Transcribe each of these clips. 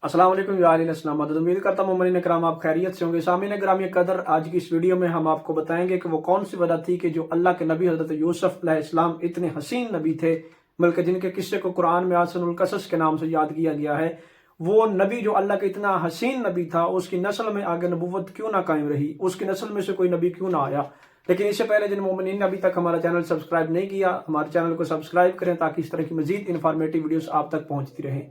अस्सलाम वालेकुम या अहले इस्लाम। उम्मीद करता हूँ मोमिनीन इकराम आप खैरियत से होंगे। सामीन ग्रामी कदर, आज की इस वीडियो में हम आपको बताएंगे कि वो कौन सी वजह थी कि जो अल्लाह के नबी हजरत यूसुफ अलैहिस्सलाम इतने हसीन नबी थे, बल्कि जिनके किस्से को कुरान में आसनुल कसस के नाम से याद किया गया है। वो नबी जो अल्लाह का इतना हसीन नबी था, उसकी नस्ल में आगे नबूवत क्यों ना कायम रही, उसकी नस्ल में से कोई नबी क्यों ना आया। लेकिन इससे पहले जिन मोमिनीन ने अभी तक हमारा चैनल सब्सक्राइब नहीं किया, हमारे चैनल को सब्सक्राइब करें ताकि इस तरह की मजीद इन्फॉर्मेटिव वीडियोस आप तक पहुंचती रहें।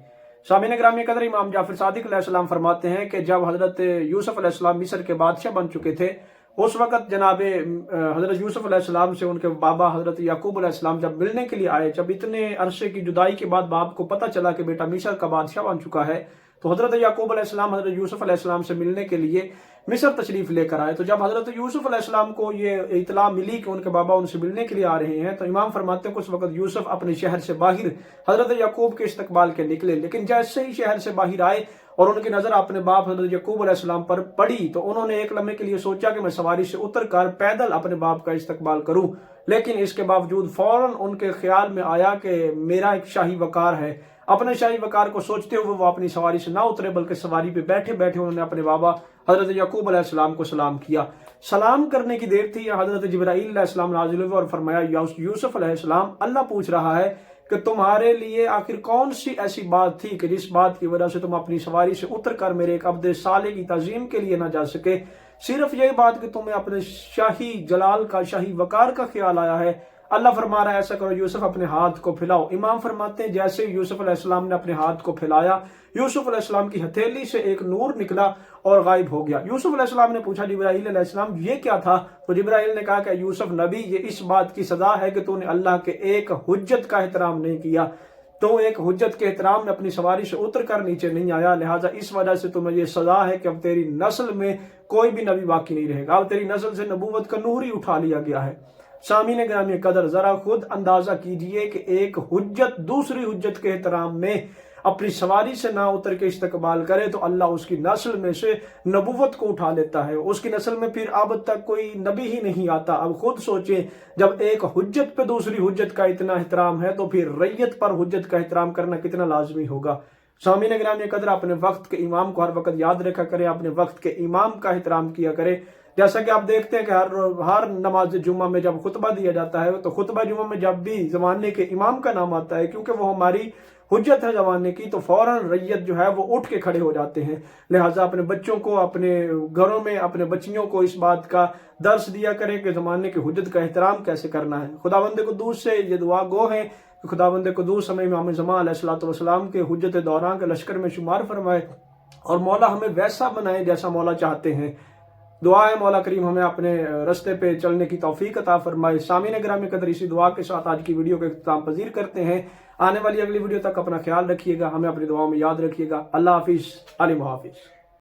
सामीन ग्रामी कदर, इमाम जाफर सादिक अलैहिस्सलाम फरमाते हैं कि जब हजरत यूसुफ अलैहिस्सलाम मिस्र के बादशाह बन चुके थे, उस वक्त जनाबे हजरत यूसुफ अलैहिस्सलाम से उनके बाबा हजरत याकूब अलैहिस्सलाम जब मिलने के लिए आए, जब इतने अरसे की जुदाई के बाद बाप को पता चला कि बेटा मिस्र का बादशाह बन चुका है, तो हजरत याकूब अलैहिस्सलाम हजरत यूसुफ अलैहिस्सलाम से मिलने के लिए मिस्र तशरीफ लेकर आए। तो जब हजरत यूसुफ अलैहिस्सलाम को ये इतला मिली कि उनके बाबा उनसे मिलने के लिए आ रहे हैं, तो इमाम फरमाते हैं कि उस वक्त यूसुफ अपने शहर से बाहर हजरत याकूब के इस्तकबाल के निकले। लेकिन जैसे ही शहर से बाहर आए और उनकी नजर अपने बाप हजरत याकूब अलैहिस्सलाम पर पड़ी, तो उन्होंने एक लम्हे के लिए सोचा कि मैं सवारी से उतर कर पैदल अपने बाप का इस्तकबाल करूं। लेकिन इसके बावजूद फौरन उनके ख्याल में आया कि मेरा एक शाही वकार है। अपने शाही वकार को सोचते हुए वो अपनी सवारी से ना उतरे, बल्कि सवारी पे बैठे बैठे उन्होंने अपने बाबा हजरत याकूब अलैहिस्सलाम को सलाम किया। सलाम करने की देर थी, हजरत जिब्राईल अलैहिस्सलाम नाज़िल हुए और फरमाया, यूसुफ अलैहिस्सलाम, अल्लाह पूछ रहा है कि तुम्हारे लिए आखिर कौन सी ऐसी बात थी कि जिस बात की वजह से तुम अपनी सवारी से उतर कर मेरे एक अब्द साले की ताजीम के लिए ना जा सके। सिर्फ यही बात कि तुम्हें अपने शाही जलाल का, शाही वकार का ख्याल आया है। अल्लाह फरमा रहा है, ऐसा करो यूसुफ, अपने हाथ को फैलाओ। इमाम फरमाते हैं जैसे यूसुफ अलैहिस्सलाम ने अपने हाथ को फैलाया, यूसुफ अलैहिस्सलाम की हथेली से एक नूर निकला और गायब हो गया। यूसुफ अलैहिस्सलाम ने पूछा, जिब्राईल अलैहिस्सलाम ये क्या था? तो जिब्राईल ने कहा कि यूसुफ नबी, ये इस बात की सजा है कि तूने अल्लाह के एक हुज्जत का एहतराम नहीं किया। तो एक हुज्जत के एहतराम में अपनी सवारी से उतर कर नीचे नहीं आया, लिहाजा इस वजह से तुम्हें यह सजा है कि अब तेरी नस्ल में कोई भी नबी बाकी नहीं रहेगा। अब तेरी नस्ल से नबूवत का नूर ही उठा लिया गया है। सामीन ग्रामी कदर, जरा खुद अंदाजा कीजिए कि एक हुज्जत दूसरी हुज्जत के एहतराम में अपनी सवारी से ना उतर के इस्तकबाल करे तो अल्लाह उसकी नस्ल में से नबूवत को उठा लेता है। उसकी नस्ल में फिर अब तक कोई नबी ही नहीं आता। अब खुद सोचें, जब एक हुज्जत पे दूसरी हुज्जत का इतना एहतराम है तो फिर रैयत पर हुज्जत का एहतराम करना कितना लाजमी होगा। सामीन ग्रामी कदर, अपने वक्त के इमाम को हर वक्त याद रखा करें, अपने वक्त के इमाम का एहतराम किया करें। जैसा कि आप देखते हैं कि हर नमाज जुम्मा में जब खुतबा दिया जाता है, तो खुतबा जुम्मा में जब भी जमाने के इमाम का नाम आता है, क्योंकि वो हमारी हुज्जत है जमाने की, तो फौरन रैयत जो है वो उठ के खड़े हो जाते हैं। लिहाजा अपने बच्चों को, अपने घरों में अपने बच्चियों को इस बात का दर्स दिया करें कि जमाने की हुज्जत का एहतराम कैसे करना है। खुदावंद कुद्दूस से ये दुआ गो है कि खुदावंद कुद्दूस हमें इमाम ज़मान अलैहिस्सलाम के हुज्जत दौरान के लश्कर में शुमार फरमाए और मौला हमें वैसा बनाए जैसा मौला चाहते हैं। दुआ है मौला करीम हमें अपने रास्ते पे चलने की तौफीक अता फरमाए। सामीन ग्रामी कदर, इसी दुआ के साथ आज की वीडियो का इख्तिताम पजीर करते हैं। आने वाली अगली वीडियो तक अपना ख्याल रखिएगा, हमें अपनी दुआओं में याद रखिएगा। अल्लाह हाफिज़, अली मुहाफिज़।